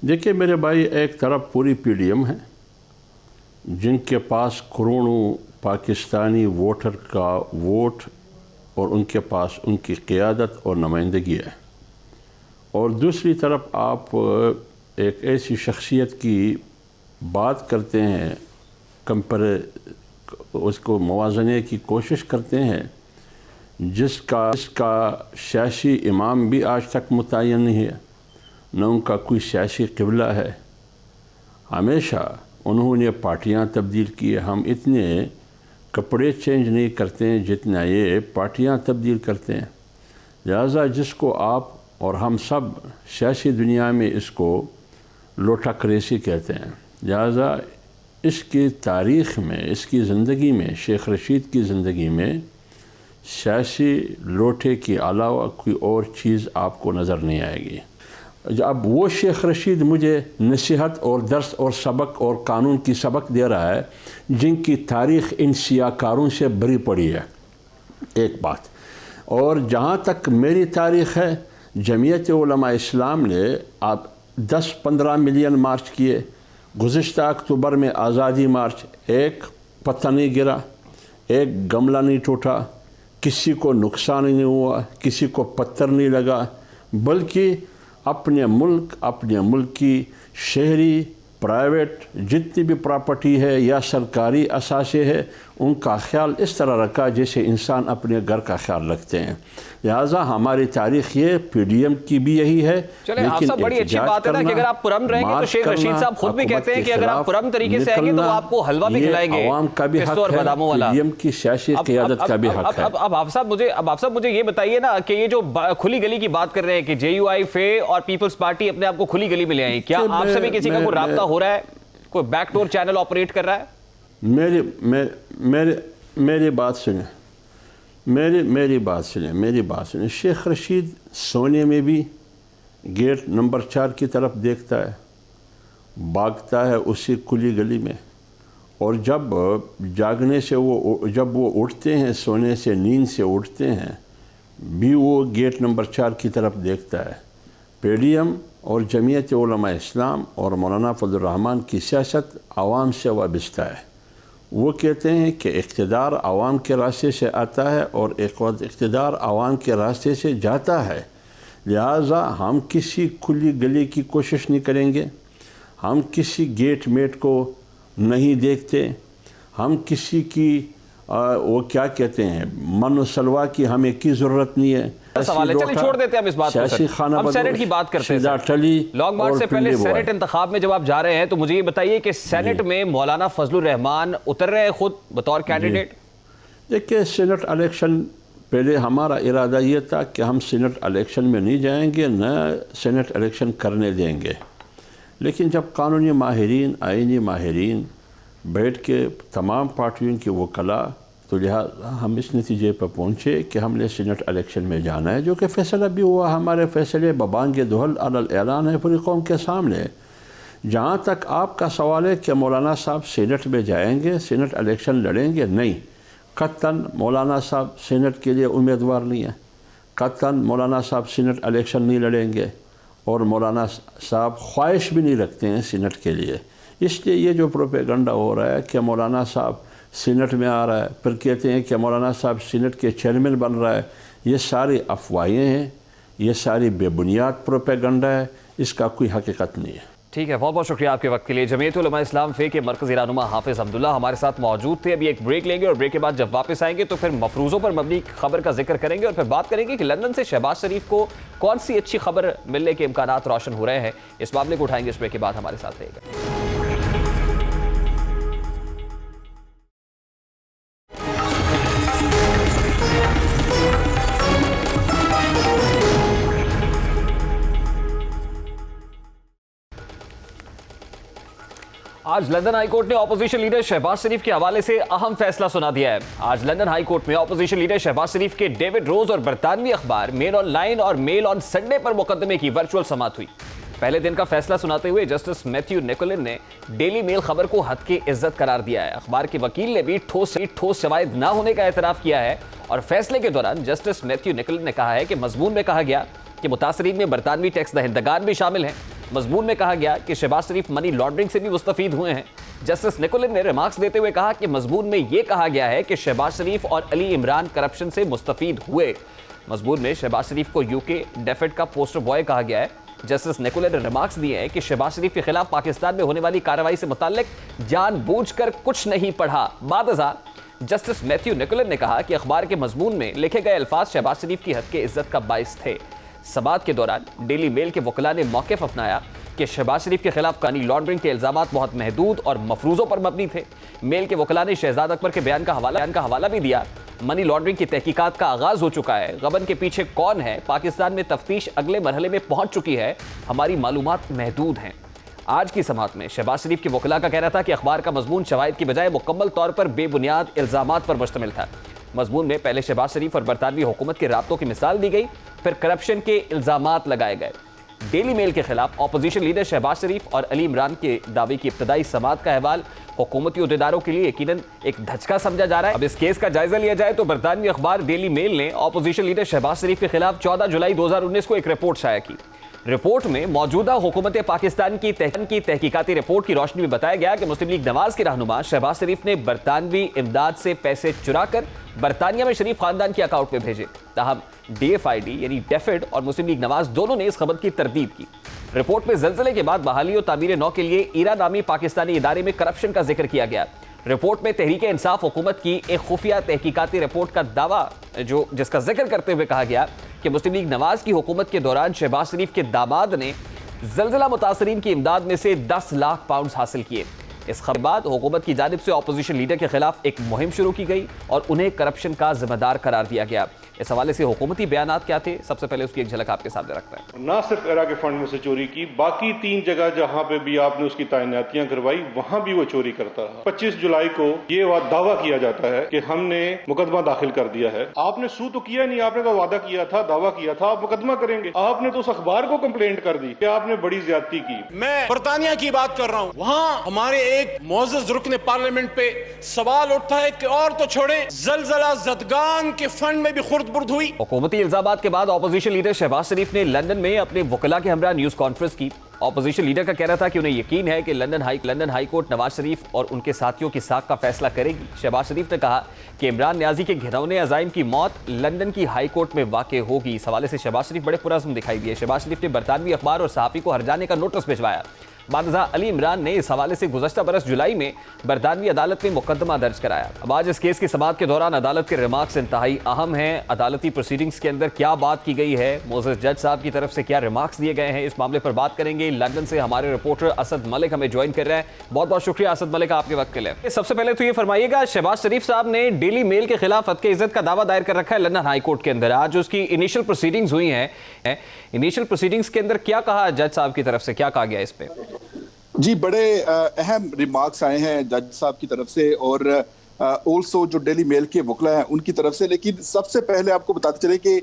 देखिए मेरे भाई, एक तरफ पूरी पीडीएम है जिनके पास करोड़ों पाकिस्तानी वोटर का वोट और उनके पास उनकी क़ियादत और नुमाइंदगी है, और दूसरी तरफ आप एक ऐसी शख्सियत की बात करते हैं, उसको मुवाज़ने की कोशिश करते हैं, जिसका सियासी इमाम भी आज तक मुतय्यन नहीं है, न उनका कोई सियासी क़िबला है। हमेशा उन्होंने पार्टियां तब्दील की है। हम इतने कपड़े चेंज नहीं करते हैं जितना ये पार्टियां तब्दील करते हैं। लिहाजा जिसको आप और हम सब सियासी दुनिया में इसको लोटा करेसी कहते हैं, लिहाजा इसकी तारीख़ में, इसकी ज़िंदगी में, शेख रशीद की ज़िंदगी में सियासी लोटे के अलावा कोई और चीज़ आपको नज़र नहीं आएगी। अब वो शेख रशीद मुझे नसीहत और दर्स और सबक और कानून की सबक दे रहा है जिनकी तारीख़ इन सियाकारों से भरी पड़ी है, एक बात। और जहाँ तक मेरी तारीख़ है, जमीयत उलमा इस्लाम ने आप 10-15 मिलियन मार्च किए। गुज़िश्ता अक्टूबर में आज़ादी मार्च, एक पत्थर नहीं गिरा, एक गमला नहीं टूटा, किसी को नुकसान नहीं हुआ, किसी को पत्थर नहीं लगा, बल्कि अपने मुल्क की शहरी प्राइवेट जितनी भी प्रॉपर्टी है या सरकारी असासे है, उनका ख्याल इस तरह रखा जैसे इंसान अपने घर का ख्याल रखते हैं। लिहाजा हमारी तारीख ये PDM की भी यही है। चले आप सब बड़ी अच्छी बात है ना कि अगर आप पुरम रहेंगे तो शेख रशीद साहब खुद भी कहते हैं कि अगर आप पुरम तरीके से आएंगे तो आपको हलवा भी खिलाएंगे। आवाम का भी हक है, PDM की सियासी क़यादत का भी हक है। अब आप साहब मुझे ये बताइए ना कि ये जो खुली गली की बात कर रहे हैं कि JUIFA और पीपल्स पार्टी अपने आप को खुली गली में ले आई, क्या आपसे भी किसी का कोई राब्ता हो रहा है, कोई बैकडोर चैनल ऑपरेट कर रहा है? मेरी बात सुने, मेरी बात सुने। शेख रशीद सोने में भी गेट नंबर 4 की तरफ देखता है, भागता है उसी खुली गली में, और जब जागने से जब वो उठते हैं, सोने से नींद से उठते हैं भी वो गेट नंबर 4 की तरफ देखता है। PDM और जमीयत उलमा इस्लाम और मौलाना फजल रहमान की सियासत आवाम से वाबस्ता है। वो कहते हैं कि इक़्तिदार आवाम के रास्ते से आता है और एक वक्त इक़्तिदार आवाम के रास्ते से जाता है। लिहाजा हम किसी खुली गली की कोशिश नहीं करेंगे, हम किसी गेट मेट को नहीं देखते, हम किसी की वो क्या कहते हैं मन सलवा की हमें की ज़रूरत नहीं है। सवाल है, चलिए छोड़ देते हैं हम इस बात को सर। हम सेनेट की बात करते हैं। लॉन्ग मार्च से पहले सेनेट इंतखाब में जब आप जा रहे हैं तो मुझे ये बताइए कि सेनेट में मौलाना फजलुर रहमान उतर रहे हैं खुद बतौर कैंडिडेट? देखिए, सेनेट इलेक्शन पहले हमारा इरादा ये था कि हम सेनेट इलेक्शन में नहीं जाएंगे, न सेनेट इलेक्शन करने देंगे। लेकिन जब कानूनी माहिरीन, आइनी माहिरीन बैठ के तमाम पार्टियों के वकला, तो लिहाजा हम इस नतीजे पर पहुँचे कि हमने सीनेट इलेक्शन में जाना है, जो कि फ़ैसला भी हुआ। हमारे फ़ैसले बबांग दुहल अलल ऐलान है पूरी कौम के सामने। जहाँ तक आपका सवाल है कि मौलाना साहब सीनेट में जाएंगे, सीनेट इलेक्शन लड़ेंगे, नहीं, कतन मौलाना साहब सीनेट के लिए उम्मीदवार नहीं है, कतन मौलाना साहब सीनेट इलेक्शन नहीं लड़ेंगे, और मौलाना साहब ख्वाहिश भी नहीं रखते हैं सीनेट के लिए। इसलिए ये जो प्रोपेगंडा हो रहा है कि मौलाना साहब सीनेट में आ रहा है, फिर कहते हैं कि मौलाना साहब सीनेट के चेयरमैन बन रहा है, ये सारी अफवाहें हैं, ये सारी बेबुनियाद प्रोपेगंडा है, इसका कोई हकीकत नहीं है। ठीक है, बहुत बहुत शुक्रिया आपके वक्त के लिए। जमीयत उलमा इस्लाम फे के मरकज़ी रहनुमा हाफिज़ अब्दुल्ला हमारे साथ मौजूद थे। अभी एक ब्रेक लेंगे और ब्रेक के बाद जब वापस आएंगे तो फिर मफरूज़ों पर मबनी खबर का जिक्र करेंगे और फिर बात करेंगे कि लंदन से शहबाज शरीफ को कौन सी अच्छी खबर मिलने के इम्कानात रोशन हो रहे हैं। इस मामले को उठाएंगे इस ब्रेक के बाद। हमारे साथ रहेगा। आज लंदन हाई कोर्ट ने ऑपोजिशन लीडर शहबाज शरीफ के हवाले से अहम फैसला सुना दिया है। आज लंदन हाई कोर्ट में ऑपोजिशन लीडर शहबाज शरीफ के डेविड रोज और बरतानवी अखबार मेल ऑनलाइन और मेल ऑन संडे पर मुकदमे की वर्चुअल समाअत हुई। पहले दिन का फैसला सुनाते हुए जस्टिस मैथ्यू निकोलन ने डेली मेल खबर को हद की इज्जत करार दिया है। अखबार के वकील ने भी ठोस शवाहिद न होने का एतराफ किया है और फैसले के दौरान जस्टिस मैथ्यू निकोलन ने कहा है कि मजमून में कहा गया कि मुतासरीन में बरतानवी टैक्स दहिंदगान भी शामिल हैं। मजमून में कहा गया कि शहबाज शरीफ मनी लॉन्ड्रिंग से भी मुस्तफीद हुए हैं। जस्टिस निकोलन ने रिमार्क्स देते हुए कहा कि मजमून में यह कहा गया है कि शहबाज शरीफ और अली इमरान करप्शन से मुस्तफीद हुए। मजमून में शहबाज शरीफ को यूके डेफेड का पोस्टर बॉय कहा गया है। जस्टिस निकोलन ने रिमार्क्स दिए हैं कि शहबाज शरीफ के खिलाफ पाकिस्तान में होने वाली कार्रवाई से मुताल्लिक जानबूझकर कुछ नहीं पढ़ा। बादज़ा जस्टिस मैथ्यू निकोलन ने कहा कि अखबार के मजमून में लिखे गए अल्फाज शहबाज शरीफ की हद के इज्जत का बाइस थे। समाअत के दौरान डेली मेल के वकला ने मौक़िफ़ अपनाया कि शहबाज शरीफ के खिलाफ मनी लॉन्ड्रिंग के इल्ज़ामात बहुत महदूद और मफरूज़ों पर मबनी थे। मेल के वकला ने शहजाद अकबर के बयान का हवाला भी दिया। मनी लॉन्ड्रिंग की तहकीकात का आगाज़ हो चुका है। गबन के पीछे कौन है, पाकिस्तान में तफ्तीश अगले मरहले में पहुंच चुकी है, हमारी मालूमात महदूद हैं। आज की समाअत में शहबाज शरीफ के वकला का कहना था कि अखबार का मजमून शवाहिद की बजाय मुकम्मल तौर पर बेबुनियाद इल्ज़ामात पर मुश्तमिल था। मजमून में पहले शहबाज शरीफ और बरतानवी हुकूमत के राब्तों की मिसाल दी गई, फिर करप्शन के इल्ज़ामात लगाए गए। डेली मेल के खिलाफ ऑपोजिशन लीडर शहबाज शरीफ और अली इमरान के दावे की इब्तदाई समाअत का अहवाल हुकूमती उहदेदारों के लिए यकीनन एक धचका समझा जा रहा है। अब इस केस का जायजा लिया जाए तो बरतानवी अखबार डेली मेल ने ऑपोजिशन लीडर शहबाज शरीफ के खिलाफ 14 जुलाई 2019 को एक रिपोर्ट शाया की। रिपोर्ट में मौजूदा हुकूमत पाकिस्तान की तहकीकाती रिपोर्ट की रोशनी में बताया गया कि मुस्लिम लीग नवाज के रहनुमा शहबाज शरीफ ने बरतानवी इमदाद से पैसे चुराकर बरतानिया में शरीफ खानदान के अकाउंट में भेजे। ताहम DFID यानी डेफिड और मुस्लिम लीग नवाज दोनों ने इस खबर की तरदीद की। रिपोर्ट में ज़लज़ले के बाद बहाली और तामीर नौ के लिए ईरा नामी पाकिस्तानी इदारे में करप्शन का जिक्र किया गया। रिपोर्ट में तहरीक इंसाफ हुकूमत की एक खुफिया तहकीकाती रिपोर्ट का दावा जिसका जिक्र करते हुए कहा गया कि मुस्लिम लीग नवाज की हुकूमत के दौरान शहबाज शरीफ के दामाद ने ज़लज़ला मुतासरीन की इमदाद में से 10 लाख पाउंड हासिल किए। इस खबर बाद हुकूमत की जानिब से अपोजिशन लीडर के खिलाफ एक मुहिम शुरू की गई और उन्हें करप्शन का जिम्मेदार करार दिया गया। इस हवाले से हुकूमती बयानात क्या थे, सबसे पहले उसकी एक झलक आपके सामने रखते हैं। ना सिर्फ इरा के फंड में से चोरी की, बाकी 3 जगह जहां पे भी आपने उसकी तैनातियां करवाई वहां भी वो चोरी करता रहा। 25 जुलाई को ये दावा किया जाता है कि हमने मुकदमा दाखिल कर दिया है। आपने सू तो किया नहीं, आपने तो वादा किया था, दावा किया था आप मुकदमा करेंगे। आपने तो उस अखबार को कंप्लेंट कर दी कि आपने बड़ी ज्यादती की। मैं बरतानिया की बात कर रहा हूँ, वहाँ हमारे एक मोअज़्ज़ज़ रुकने पार्लियामेंट पे सवाल उठता है कि और तो छोड़े ज़लज़ला ज़दगान के फंड में भी खुर्द-बुर्द हुई। हुकूमती इल्जामात के बाद अपोजिशन लीडर शहबाज शरीफ ने लंदन में अपने वकला के हमरा न्यूज कॉन्फ्रेंस की। अपोजिशन लीडर का कहना था कि उन्हें यकीन है कि London high court Nawaz Sharif और उनके साथियों की साख का फैसला करेगी। शहबाज शरीफ ने कहा कि इमरान न्याजी के घिनौने अज़ाइम की मौत लंदन की हाई कोर्ट में वाक़ होगी। इस हवाले से शहबाज शरीफ बड़े पुरज़्म दिखाई दिए। शहबाज शरीफ ने बरतानवी अखबार और सहाफ़ी को हरजाने का नोटिस भिजवाया। बादशाह अली इमरान ने इस हवाले से गुज़श्ता बरस जुलाई में बरतानवी अदालत में मुकदमा दर्ज कराया। अब आज इस केस की समाअत के दौरान अदालत के रिमार्क्स इंतहाई अहम हैं। अदालती प्रोसीडिंग्स के अंदर क्या बात की गई है, मोअज़्ज़ज़ जज साहब की तरफ से क्या रिमार्क्स दिए गए हैं, इस मामले पर बात करेंगे। लंदन से हमारे रिपोर्टर असद मलिक हमें ज्वाइन कर रहे हैं। बहुत बहुत शुक्रिया असद मलिक आपके वक्त के लिए। सबसे पहले तो ये फरमाइएगा, शहबाज शरीफ साहब ने डेली मेल के खिलाफ हत्या इज्जत का दावा दायर कर रखा है लंदन हाई कोर्ट के अंदर। आज उसकी इनिशियल प्रोसीडिंग्स हुई हैं। इनिशियल प्रोसीडिंग्स के अंदर क्या कहा जज साहब की तरफ से, क्या कहा गया इस पे? जी, बड़े अहम रिमार्क्स आए हैं जज साहब की तरफ से और ऑल्सो जो डेली मेल के वकला हैं उनकी तरफ से। लेकिन सबसे पहले आपको बताते चले कि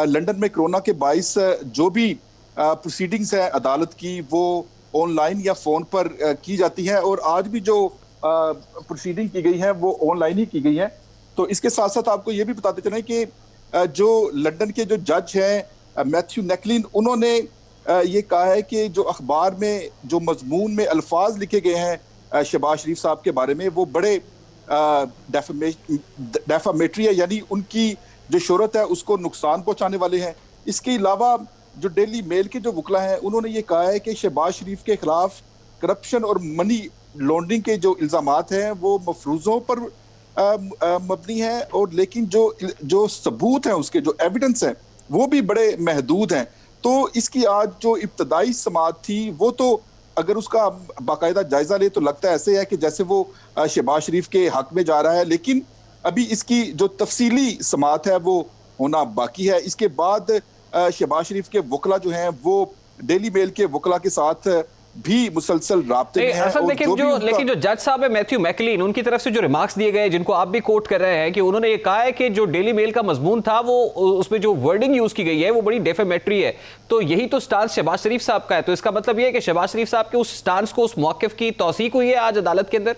लंदन में कोरोना के बाइस जो भी प्रोसीडिंग्स हैं अदालत की वो ऑनलाइन या फ़ोन पर की जाती हैं और आज भी जो प्रोसीडिंग की गई है वो ऑनलाइन ही की गई है। तो इसके साथ साथ आपको ये भी बताते चलें कि जो लंदन के जो जज हैं मैथ्यू नेकलिन, उन्होंने ये कहा है कि जो अखबार में जो मजमून में अल्फाज लिखे गए हैं शहबाज शरीफ साहब के बारे में वो बड़े डेफामेटरी है, यानी उनकी जो शोहरत है उसको नुकसान पहुंचाने वाले हैं। इसके अलावा जो डेली मेल के जो वकला हैं उन्होंने ये कहा है कि शहबाज शरीफ के खिलाफ करप्शन और मनी लॉन्ड्रिंग के जो इल्ज़ामात हैं वो मफरूज़ों पर मबनी है और लेकिन जो सबूत हैं उसके जो एविडेंस हैं वो भी बड़े महदूद हैं। तो इसकी आज जो इब्तदाई समाअत थी वो तो अगर उसका बाकायदा जायजा ले तो लगता है ऐसे है कि जैसे वो शहबाज शरीफ के हक में जा रहा है, लेकिन अभी इसकी जो तफसीली समाअत है वो होना बाकी है। इसके बाद शहबाज शरीफ के वकला जो हैं वो डेली मेल के वकला के साथ भी मुसलसल राब्ते में हैं। लेकिन जो जज साहब है मैथ्यू मैकलिन, उनकी तरफ से जो रिमार्क्स दिए गए जिनको आप भी कोट कर रहे हैं कि उन्होंने ये कहा है कि जो डेली मेल का मजमून था वो उसमें जो वर्डिंग यूज की गई है वो बड़ी डेफेमेटरी है। तो यही तो स्टांस शहबाज शरीफ साहब का है। तो इसका मतलब ये है कि शहबाज शरीफ साहब के उस स्टांस को, उस मौक़िफ़ की तौसीक हुई है आज अदालत के अंदर।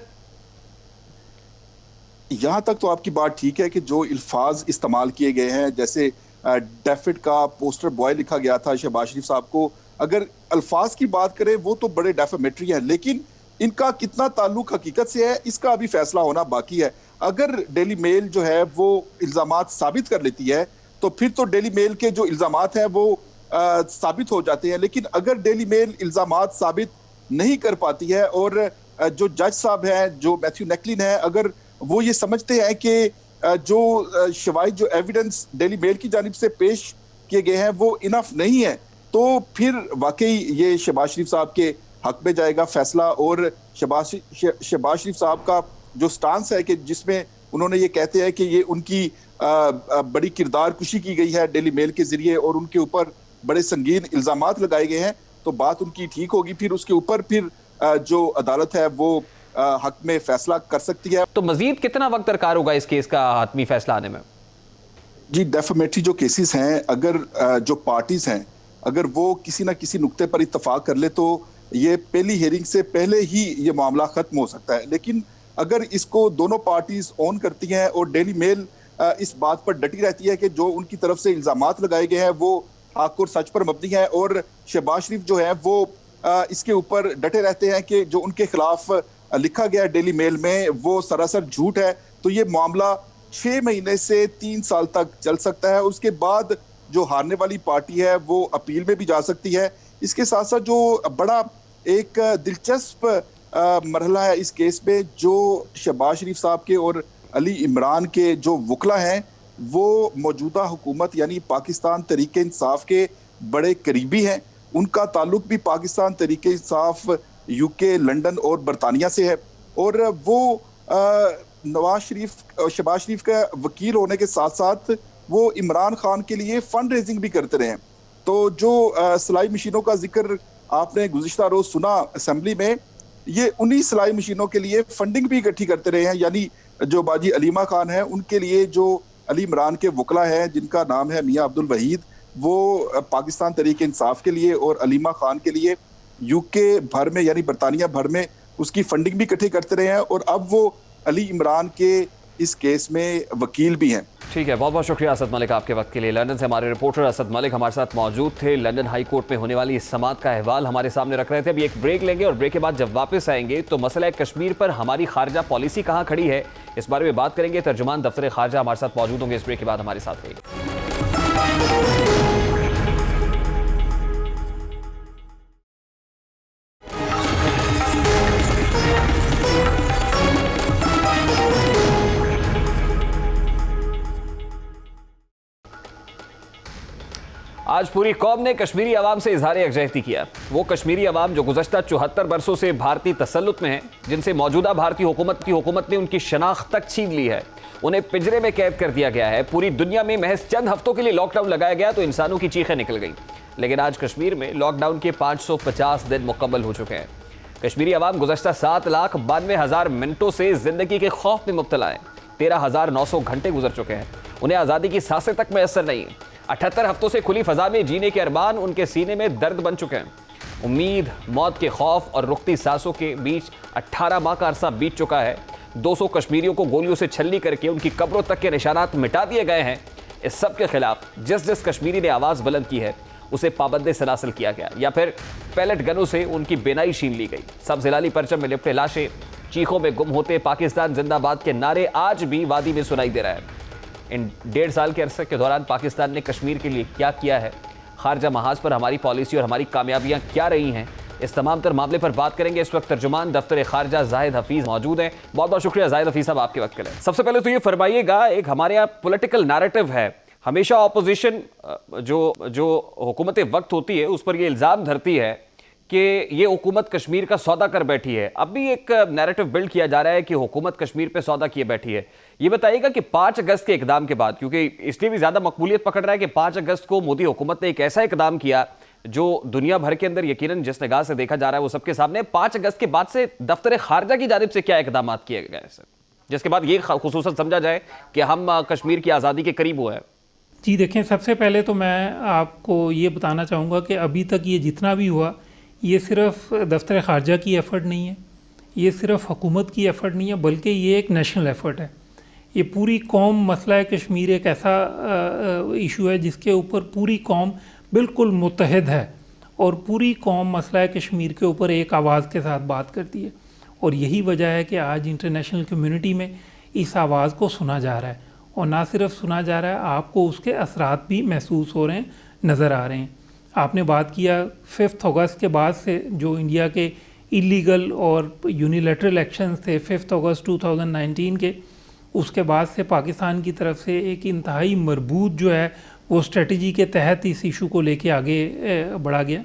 यहां तक तो आपकी बात ठीक है कि जो अल्फाज इस्तेमाल किए गए हैं, जैसे डेफिड का पोस्टर बॉय लिखा गया था शहबाज शरीफ साहब को, अगर अल्फाज की बात करें वो तो बड़े डेफामेटरी हैं, लेकिन इनका कितना ताल्लुक हकीकत से है इसका अभी फैसला होना बाकी है। अगर डेली मेल जो है वो इल्ज़ामात साबित कर लेती है तो फिर तो डेली मेल के जो इल्ज़ामात हैं वो साबित हो जाते हैं। लेकिन अगर डेली मेल इल्ज़ामात साबित नहीं कर पाती है और जो जज साहब हैं, जो मैथ्यू नेकलिन है, अगर वो ये समझते हैं कि जो शवाहिद, जो एविडेंस डेली मेल की जानिब से पेश किए गए हैं वो इनफ नहीं है, तो फिर वाकई ये शहबाज शरीफ साहब के हक में जाएगा फैसला। और शहबाज शरीफ साहब का जो स्टांस है कि जिसमें उन्होंने ये कहते हैं कि ये उनकी बड़ी किरदार कुशी की गई है डेली मेल के जरिए और उनके ऊपर बड़े संगीन इल्ज़ामात लगाए गए हैं, तो बात उनकी ठीक होगी। फिर उसके ऊपर फिर जो अदालत है वो हक में फैसला कर सकती है। तो मजीद कितना वक्त दरकार होगा इस केस का हतमी फैसला आने में? जी, डेफामेटरी जो केसेस हैं, अगर जो पार्टीज हैं अगर वो किसी ना किसी नुक्ते पर इत्तफाक कर ले तो ये पहली हियरिंग से पहले ही ये मामला खत्म हो सकता है। लेकिन अगर इसको दोनों पार्टीज ऑन करती हैं और डेली मेल इस बात पर डटी रहती है कि जो उनकी तरफ से इल्ज़ामात लगाए गए हैं वो हक और सच पर मबनी है और शहबाज शरीफ जो है वो इसके ऊपर डटे रहते हैं कि जो उनके खिलाफ लिखा गया डेली मेल में वो सरासर झूठ है। तो ये मामला 6 महीने से 3 साल तक चल सकता है। उसके बाद जो हारने वाली पार्टी है वो अपील में भी जा सकती है। इसके साथ साथ जो बड़ा एक दिलचस्प मरहला है इस केस में, जो शहबाज शरीफ साहब के और अली इमरान के जो वकला हैं वो मौजूदा हुकूमत यानी पाकिस्तान तहरीक इंसाफ के बड़े करीबी हैं। उनका ताल्लुक भी पाकिस्तान तहरीक इंसाफ यूके, लंदन और बरतानिया से है और वो शहबाज शरीफ का वकील होने के साथ साथ वो इमरान खान के लिए फंड रेजिंग भी करते रहे हैं। तो जो सिलाई मशीनों का जिक्र आपने गुज़िश्ता रोज सुना असेंबली में, ये उन्हीं सिलाई मशीनों के लिए फंडिंग भी इकट्ठी करते रहे हैं। यानी जो बाजी अलीमा खान है उनके लिए जो अली इमरान के वकला हैं जिनका नाम है मियां अब्दुल वहीद, वो पाकिस्तान तहरीक इंसाफ के लिए और अलीमा खान के लिए यूके भर में यानी बरतानिया भर में उसकी फंडिंग भी इकट्ठी करते रहे हैं और अब वो अली इमरान के इस केस में वकील भी हैं। ठीक है, बहुत बहुत शुक्रिया असद मलिक आपके वक्त के लिए। लंदन से हमारे रिपोर्टर असद मलिक हमारे साथ मौजूद थे। लंदन हाई कोर्ट में होने वाली इस समाअत का अहवाल हमारे सामने रख रहे थे। अभी एक ब्रेक लेंगे और ब्रेक के बाद जब वापस आएंगे तो मसला कश्मीर पर हमारी खारजा पॉलिसी कहाँ खड़ी है, इस बारे में बात करेंगे। तर्जुमान दफ्तर खारजा हमारे साथ मौजूद होंगे इस ब्रेक के बाद हमारे साथ रहेंगे। आज पूरी कौम ने कश्मीरी अवाम से इजहार यकजहती किया। वो कश्मीरी अवाम जो गुज़श्ता 74 बरसों से भारतीय तसल्लुत में है, जिनसे मौजूदा भारतीय हुकूमत ने उनकी शनाख्त तक छीन ली है, उन्हें पिंजरे में कैद कर दिया गया है। पूरी दुनिया में महज चंद हफ्तों के लिए लॉकडाउन लगाया गया तो इंसानों की चीखें निकल गई। लेकिन आज कश्मीर में लॉकडाउन के 550 दिन मुकम्मल हो चुके हैं। कश्मीरी अवाम गुज़श्ता 7,92,000 मिनटों से जिंदगी के खौफ में मुब्तला है। 13,900 घंटे गुजर चुके हैं, उन्हें आज़ादी की सांसें तक मैसर नहीं। 78 हफ्तों से खुली फजा में जीने के अरमान उनके सीने में दर्द बन चुके हैं। उम्मीद, मौत के खौफ और रुकती सांसों के बीच 18 माह का अरसा बीत चुका है। 200 कश्मीरियों को गोलियों से छलनी करके उनकी कब्रों तक के निशानात मिटा दिए गए हैं। इस सब के खिलाफ जिस कश्मीरी ने आवाज़ बुलंद की है उसे पाबंदे सलासिल किया गया या फिर पैलेट गनों से उनकी बेनाई छीन ली गई। सब जिलाली परचम में लिपटे लाशें, चीखों में गुम होते पाकिस्तान जिंदाबाद के नारे आज भी वादी में सुनाई दे रहा है। इन 1.5 साल के अरसे के दौरान पाकिस्तान ने कश्मीर के लिए क्या किया है, खारजा महाज पर हमारी पॉलिसी और हमारी कामयाबियां क्या रही हैं, इस तमाम तर मामले पर बात करेंगे। इस वक्त तर्जुमान दफ्तर खारजा जाहिद हफीज मौजूद हैं। बहुत बहुत शुक्रिया जाहिद हफीज साहब आपके वक्त के लिए। सबसे पहले तो ये फरमाइएगा, एक हमारे यहाँ पॉलिटिकल नैरेटिव है, हमेशा ऑपोजिशन जो हुकूमत वक्त होती है उस पर ये इल्ज़ाम धरती है कि ये हुकूमत कश्मीर का सौदा कर बैठी है। अब भी एक नैरेटिव बिल्ड किया जा रहा है कि हुकूमत कश्मीर पे सौदा किए बैठी है। ये बताइएगा कि 5 अगस्त के इकदाम के बाद, क्योंकि इसलिए भी ज़्यादा मकबूलियत पकड़ रहा है कि 5 अगस्त को मोदी हुकूमत ने एक ऐसा इकदाम किया जो दुनिया भर के अंदर यकीनन जिस निगाह से देखा जा रहा है वो सबके सामने। 5 अगस्त के बाद से दफ्तर खारजा की जानिब से क्या इकदाम किए गए हैं जिसके बाद ये खुसूसन समझा जाए कि हम कश्मीर की आज़ादी के करीब हुए हैं? जी देखें, सबसे पहले तो मैं आपको ये बताना चाहूँगा कि अभी तक ये जितना भी हुआ ये सिर्फ दफ्तर खारजा की एफ़र्ट नहीं है, ये सिर्फ हुकूमत की एफ़र्ट नहीं है, बल्कि ये एक नेशनल एफ़र्ट है। ये पूरी कौम, मसला है कश्मीर एक ऐसा इशू है जिसके ऊपर पूरी कौम बिल्कुल मुत्तहिद है और पूरी कौम मसला है कश्मीर के ऊपर एक आवाज़ के साथ बात करती है। और यही वजह है कि आज इंटरनेशनल कम्युनिटी में इस आवाज़ को सुना जा रहा है और ना सिर्फ सुना जा रहा है, आपको उसके असरात भी महसूस हो रहे हैं, नज़र आ रहे हैं। आपने बात किया 5 अगस्त के बाद से जो इंडिया के इलीगल और यूनिलैटरल एक्शंस थे 5 अगस्त 2019 के, उसके बाद से पाकिस्तान की तरफ से एक इंतहाई मरबूत जो है वो स्ट्रेटजी के तहत इस इशू को लेके आगे बढ़ा गया।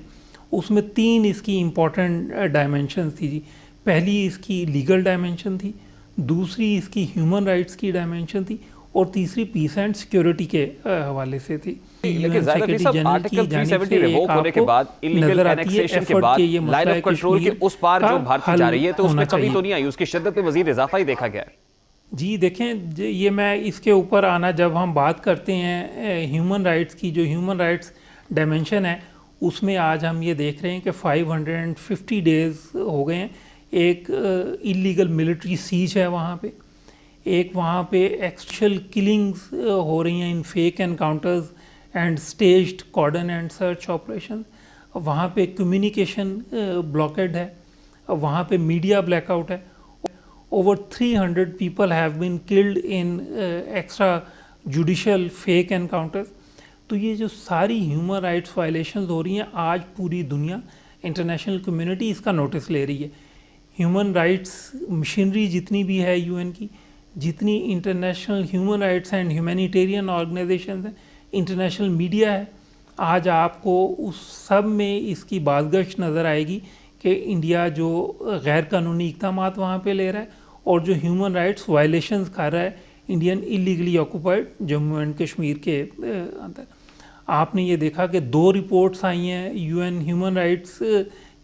उसमें 3 इसकी इम्पॉर्टेंट डायमेंशंस थी जी। पहली इसकी लीगल डायमेंशन थी, दूसरी इसकी ह्यूमन राइट्स की डायमेंशन थी और तीसरी पीस एंड सिक्योरिटी के हवाले से थी। लेकिन आर्टिकल 370 रिवोक होने के बाद, इलीगल एनेक्सेशन के बाद, लाइन ऑफ कंट्रोल के उस पार जो भारत जा रही है तो उसमें कमी तो नहीं आई, उसकी शिद्दत में मजीद इजाफा ही देखा गया है। जी देखें, ये मैं इसके ऊपर आना, जब हम बात करते हैं ह्यूमन राइट्स की, जो ह्यूमन राइट्स डायमेंशन है उसमें आज हम ये देख रहे हैं कि 550 डेज़ हो गए हैं। एक इलीगल मिलिट्री सीज है वहाँ पे, एक वहाँ पे एक्चुअल किलिंग्स हो रही हैं in fake encounters and staged cordon and search operation. वहाँ पे कम्युनिकेशन ब्लॉकेड है, वहाँ पे मीडिया ब्लैकआउट है। Over 300 people have been killed in extra judicial fake encounters. तो ये जो सारी ह्यूमन राइट्स वायलेशंस हो रही हैं, आज पूरी दुनिया, इंटरनेशनल कम्युनिटी इसका नोटिस ले रही है। ह्यूमन राइट्स मशीनरी जितनी भी है यूएन की, जितनी international human rights and humanitarian organisations हैं, इंटरनेशनल मीडिया है, आज आपको उस सब में इसकी बाज़गश्त नज़र आएगी कि इंडिया जो गैर कानूनी इक़दामात वहाँ पे ले रहा है और जो ह्यूमन राइट्स वायलेशंस कर रहा है Indian illegally occupied Jammu and Kashmir के अंदर। आपने ये देखा कि 2 रिपोर्ट्स आई हैं यूएन ह्यूमन राइट्स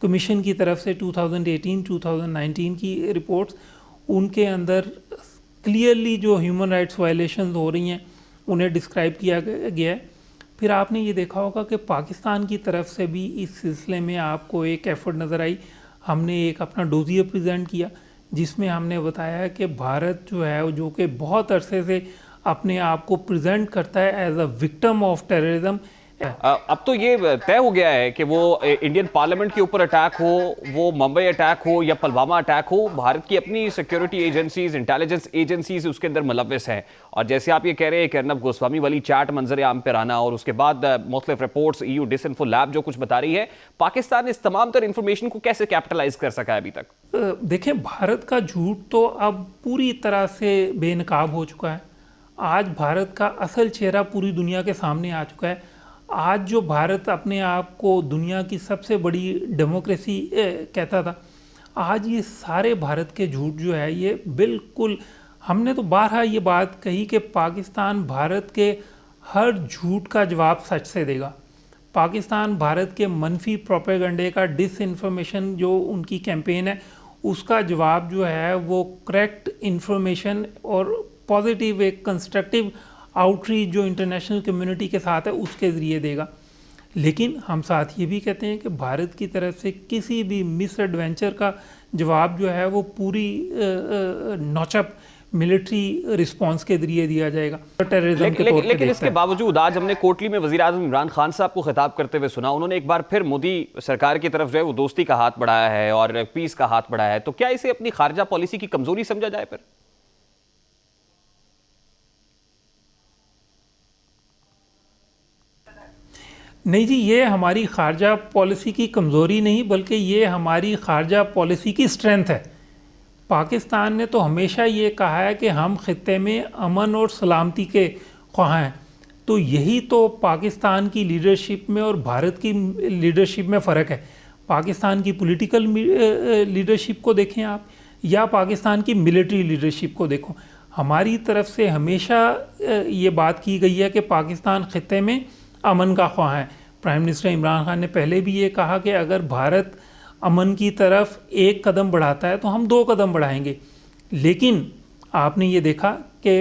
कमीशन की तरफ से 2018-2019 की रिपोर्ट्स। उनके अंदर क्लियरली जो ह्यूमन राइट्स वायलेशंस हो रही हैं उन्हें डिस्क्राइब किया गया है। फिर आपने ये देखा होगा कि पाकिस्तान की तरफ से भी इस सिलसिले में आपको एक एफर्ट नज़र आई। हमने एक अपना डोजियर प्रेजेंट किया जिसमें हमने बताया कि भारत जो है जो कि बहुत अरसे से अपने आप को प्रेजेंट करता है as a victim of terrorism. अब तो ये तय हो गया है कि वो इंडियन पार्लियामेंट के ऊपर अटैक हो, वो मुंबई अटैक हो या पुलवामा अटैक हो, भारत की अपनी सिक्योरिटी एजेंसीज, इंटेलिजेंस एजेंसीज उसके अंदर मुलव्वस हैं। और जैसे आप ये कह रहे हैं कि अर्नब गोस्वामी वाली चार्ट मंजर आम पर आना और उसके बाद मुख्तलिफ रिपोर्ट्स EU डिसइंफो लैब जो कुछ बता रही है, पाकिस्तान इस तमाम तर इंफॉर्मेशन को कैसे कैपिटलाइज कर सका है अभी तक? देखें, भारत का झूठ तो अब पूरी तरह से बेनकाब हो चुका है। आज भारत का असल चेहरा पूरी दुनिया के सामने आ चुका है। आज जो भारत अपने आप को दुनिया की सबसे बड़ी डेमोक्रेसी कहता था, आज ये सारे भारत के झूठ जो है ये बिल्कुल, हमने तो बारहा ये बात कही कि पाकिस्तान भारत के हर झूठ का जवाब सच से देगा। पाकिस्तान भारत के मनफी प्रोपेगेंडे का, डिसइंफॉर्मेशन जो उनकी कैंपेन है उसका जवाब जो है वो करेक्ट इन्फॉर्मेशन और पॉजिटिव एक कंस्ट्रक्टिव आउटरीच जो इंटरनेशनल कम्युनिटी के साथ है उसके ज़रिए देगा। लेकिन हम साथ ये भी कहते हैं कि भारत की तरफ से किसी भी मिस एडवेंचर का जवाब जो है वो पूरी नौचप मिलिट्री रिस्पांस के जरिए दिया जाएगा टेररिज्म के तौर पे। लेकिन इसके बावजूद आज हमने कोटली में वज़ीर आज़म इमरान खान साहब को खिताब करते हुए सुना, उन्होंने एक बार फिर मोदी सरकार की तरफ जो है वो दोस्ती का हाथ बढ़ाया है और पीस का हाथ बढ़ाया है। तो क्या इसे अपनी खारजा पॉलिसी की कमजोरी समझा जाए फिर? नहीं जी, ये हमारी खारजा पॉलिसी की कमज़ोरी नहीं बल्कि ये हमारी खारजा पॉलिसी की स्ट्रेंथ है। पाकिस्तान ने तो हमेशा ये कहा है कि हम ख़ित्ते में अमन और सलामती के ख्वाह हैं। तो यही तो पाकिस्तान की लीडरशिप में और भारत की लीडरशिप में फ़र्क है। पाकिस्तान की पॉलिटिकल लीडरशिप को देखें आप या पाकिस्तान की मिलिट्री लीडरशिप को देखो, हमारी तरफ से हमेशा ये बात की गई है कि पाकिस्तान ख़ित्ते में अमन का ख्वाह है। प्राइम मिनिस्टर इमरान खान ने पहले भी ये कहा कि अगर भारत अमन की तरफ एक कदम बढ़ाता है तो हम 2 कदम बढ़ाएंगे। लेकिन आपने ये देखा कि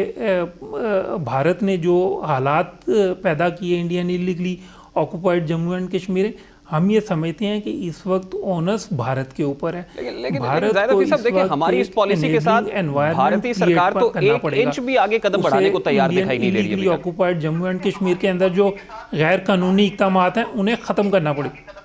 भारत ने जो हालात पैदा किए Indian illegally occupied Jammu and Kashmir, हम ये समझते हैं कि इस वक्त ओनस भारत के ऊपर है। लेकिन देखिए, हमारी इस पॉलिसी के साथ भारतीय सरकार तो 1 इंच भी आगे कदम बढ़ाने को तैयार दिखाई नहीं दे रही है। ऑक्यूपाइड जम्मू एंड कश्मीर के अंदर जो गैर कानूनी इक़दामात हैं उन्हें ख़त्म करना पड़ेगा।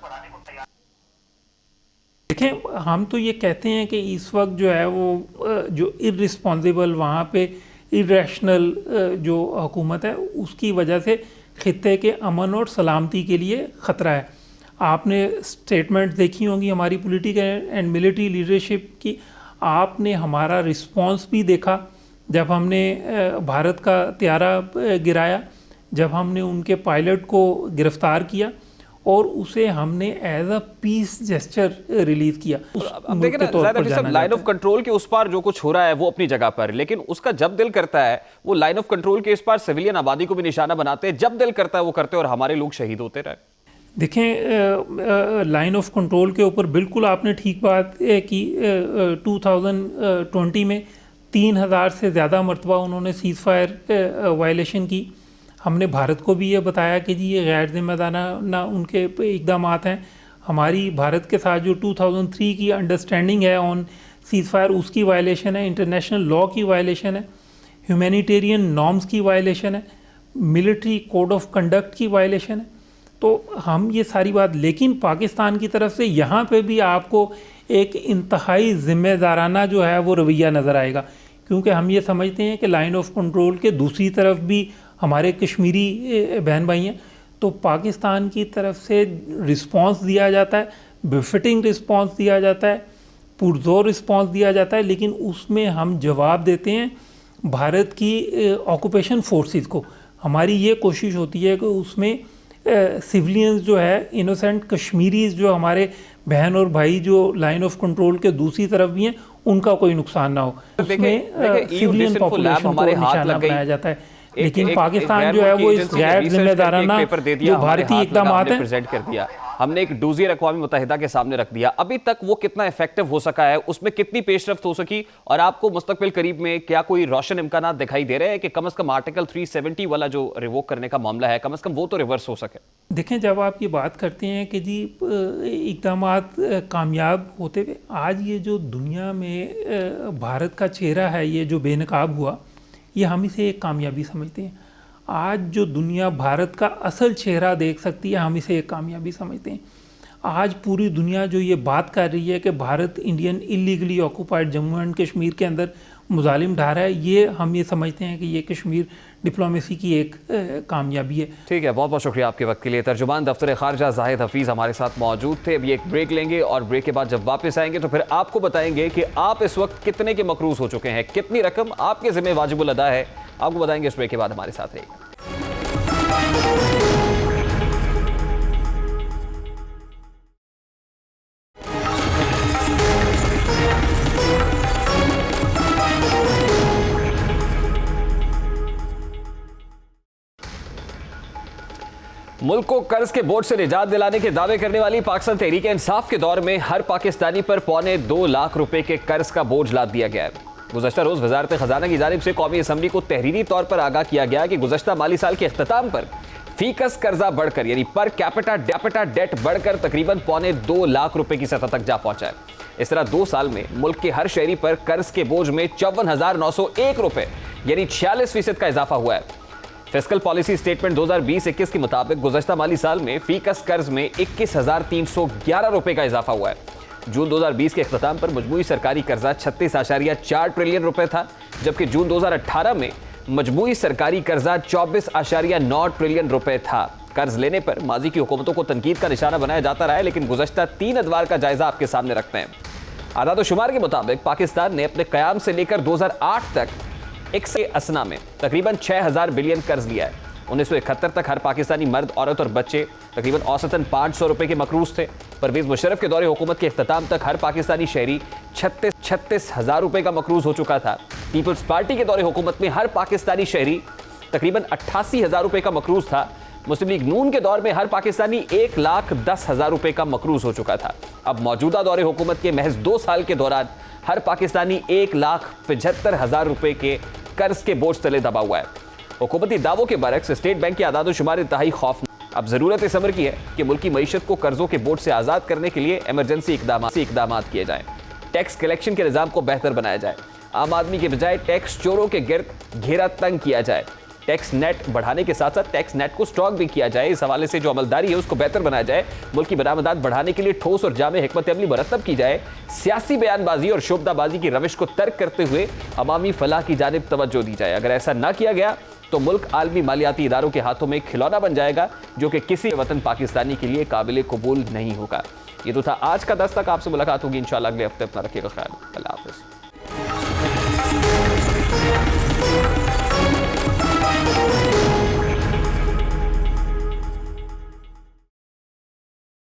देखें, हम तो ये कहते हैं कि इस वक्त जो है वो जो इर्रिस्पॉन्सिबल वहाँ पे इरेशनल जो हुकूमत है उसकी वजह से ख़ित्ते के अमन और सलामती के लिए ख़तरा है। आपने स्टेटमेंट देखी होंगी हमारी पॉलिटिकल एंड मिलिट्री लीडरशिप की। आपने हमारा रिस्पांस भी देखा जब हमने भारत का त्यारा गिराया, जब हमने उनके पायलट को गिरफ्तार किया और उसे हमने as a peace gesture release किया। अब देखिए ना, लाइन ऑफ कंट्रोल के उस पार जो कुछ हो रहा है वो अपनी जगह पर, लेकिन उसका जब दिल करता है वो लाइन ऑफ कंट्रोल के इस पार सिविलियन आबादी को भी निशाना बनाते हैं, जब दिल करता है वो करते हैं और हमारे लोग शहीद होते रहे। देखें, लाइन ऑफ कंट्रोल के ऊपर बिल्कुल आपने ठीक बात की। 2020 में 3000 से ज़्यादा मरतबा उन्होंने सीज़ फायर वायलेशन की। हमने भारत को भी ये बताया कि जी ये गैर ज़िम्मेदाराना उनके इक़दामात हैं। हमारी भारत के साथ जो 2003 की अंडरस्टैंडिंग है ऑन सीज़ फायर उसकी वायलेशन है, इंटरनेशनल लॉ की वायलेशन है, ह्यूमैनिटेरियन नॉर्म्स की वायलेशन है। मिलिट्री कोड ऑफ कंडक्ट की वायलेशन है। तो हम ये सारी बात, लेकिन पाकिस्तान की तरफ से यहाँ पे भी आपको एक इंतहाई ज़िम्मेदाराना जो है वो रवैया नज़र आएगा, क्योंकि हम ये समझते हैं कि लाइन ऑफ कंट्रोल के दूसरी तरफ भी हमारे कश्मीरी बहन भाई हैं। तो पाकिस्तान की तरफ से रिस्पांस दिया जाता है, बेफिटिंग रिस्पांस दिया जाता है, पुरजोर रिस्पांस दिया जाता है, लेकिन उसमें हम जवाब देते हैं भारत की ऑक्यूपेशन फोर्सेस को। हमारी ये कोशिश होती है कि उसमें सिविलियंस जो है, इनोसेंट कश्मीरीज जो हमारे बहन और भाई जो लाइन ऑफ कंट्रोल के दूसरी तरफ भी हैं, उनका कोई नुकसान ना हो। उसमें सिविलियन पॉपुलेशन को निशाना बनाया जाता है। लेकिन पाकिस्तान जो है वो इस गैर जिम्मेदाराना जो भारतीय इकदाम है, हमने एक डोजियर अक़वामी मुत्तहिदा के सामने रख दिया, अभी तक वो कितना इफेक्टिव हो सका है, उसमें कितनी पेशरफ्त हो सकी, और आपको मुस्तकबिल करीब में क्या कोई रोशन इम्कानात दिखाई दे रहे हैं कि कम से कम आर्टिकल 370 वाला जो रिवोक करने का मामला है, कम से कम वो तो रिवर्स हो सके? देखें, जब आप ये बात करते हैं कि जी इक़दामात कामयाब होते हुए, आज ये जो दुनिया में भारत का चेहरा है, ये जो बेनकाब हुआ, ये हम इसे एक कामयाबी समझते हैं। आज जो दुनिया भारत का असल चेहरा देख सकती है, हम इसे एक कामयाबी समझते हैं। आज पूरी दुनिया जो ये बात कर रही है कि Bharat Indian illegally occupied Jammu and Kashmir के अंदर मुजालिम ढा रहा है, ये हम ये समझते हैं कि ये कश्मीर डिप्लोमेसी की एक कामयाबी है। ठीक है, बहुत बहुत शुक्रिया आपके वक्त के लिए। तर्जुमान दफ्तर खारजा जाहिद हफीज़ हमारे साथ मौजूद थे। अभी एक ब्रेक लेंगे और ब्रेक के बाद जब वापस आएंगे तो फिर आपको बताएंगे कि आप इस वक्त कितने के मकरूज हो चुके हैं, कितनी रकम आपके ज़िम्मे वाजिबुल अदा है, आपको बताएंगे इस ब्रेक के बाद। हमारे साथ रहिएगा। मुल्क को कर्ज के बोझ से निजात दिलाने के दावे करने वाली पाकिस्तान तहरीक इंसाफ के दौर में हर पाकिस्तानी पर 2.25 लाख रुपए के कर्ज का बोझ लाद दिया गया है। गुज़श्ता रोज़ वज़ारत ख़ज़ाना की जानिब से कौमी असम्बली को तहरीरी तौर पर आगाह किया गया कि गुज़श्ता माली साल के अख्ताम पर फीकस कर्जा बढ़कर यानी पर कैपिटा डेट बढ़कर तकरीबन 2.25 लाख रुपए की सतह तक जा पहुंचा है। इस तरह 2 साल में मुल्क के हर शहरी पर कर्ज के बोझ में 54,901 रुपए यानी 46% का इजाफा हुआ है। फिस्कल पॉलिसी स्टेटमेंट 2020-21 के मुताबिक गुज़श्ता माली साल में फीकस कर्ज में 21,311 रुपए का इजाफा हुआ है। जून 2020 के अख्ताम पर मजमूई सरकारी कर्जा 36.4 ट्रिलियन रुपए था, जबकि जून 2018 में मजमूई सरकारी कर्जा 24.9 ट्रिलियन रुपए था। कर्ज लेने पर माजी की हुकूमतों को तनकीद का निशाना बनाया जाता रहा है, लेकिन गुज़श्ता 3 अदवार का जायजा आपके सामने रखते हैं। आदाद शुमार के मुताबिक पाकिस्तान ने अपने क़याम से लेकर 2008 तक एक से असना में तकरीबन 6,000 बिलियन कर्ज लिया है। 1971 तक हर पाकिस्तानी मर्द, औरत और बच्चे तकरीबन औसतन 500 रुपए के मकरूज थे। परवेज़ मुशर्रफ के दौरे हुकूमत के इख्तिताम तक हर पाकिस्तानी शहरी 36,000 रुपए का मकरूज हो चुका था। पीपल्स पार्टी के दौरे हुकूमत में हर पाकिस्तानी शहरी तकरीबन 88,000 रुपए का मकरूज था। मुस्लिम लीग नून के दौर में हर पाकिस्तानी 1,10,000 रुपए का मकरूज हो चुका था। अब मौजूदा दौरे हुकूमत के महज 2 साल के दौरान हर पाकिस्तानी 1,75,000 रुपए के कर्ज के बोझ तले दबा हुआ है। हुकूमती दावों के बरक्स स्टेट बैंक की आदाद शुमार इंतहाई खौफ। अब जरूरत इस अमर की है कि मुल्की मईशत को कर्जों के बोझ से आज़ाद करने के लिए इमरजेंसी इकदाम किए जाएं। टैक्स कलेक्शन के निज़ाम को बेहतर बनाया जाए। आम आदमी के बजाय टैक्स चोरों के गिर्द घेरा तंग किया जाए। टैक्स नेट बढ़ाने के साथ साथ टैक्स नेट को स्ट्रॉन्ग भी किया जाए। इस हवाले से जो अमलदारी है उसको बेहतर बनाया जाए। मुल्क की बरामदात बढ़ाने के लिए ठोस और जामे हिकमत अमली मरतब की जाए। सियासी बयानबाजी और शोबदाबाजी की रविश को तर्क करते हुए अवामी फलाह की जानिब तवज्जो दी जाए। अगर ऐसा ना किया गया तो मुल्क आलमी मालियाती इदारों के हाथों में खिलौना बन जाएगा, जो कि किसी वतन पाकिस्तानी के लिए काबिल कबूल नहीं होगा। ये तो था आज का दस्तक। आपसे मुलाकात होगी इंशाअल्लाह अगले हफ्ते। अपना रखिएगा ख्याल। अल्लाह हाफ़िज़।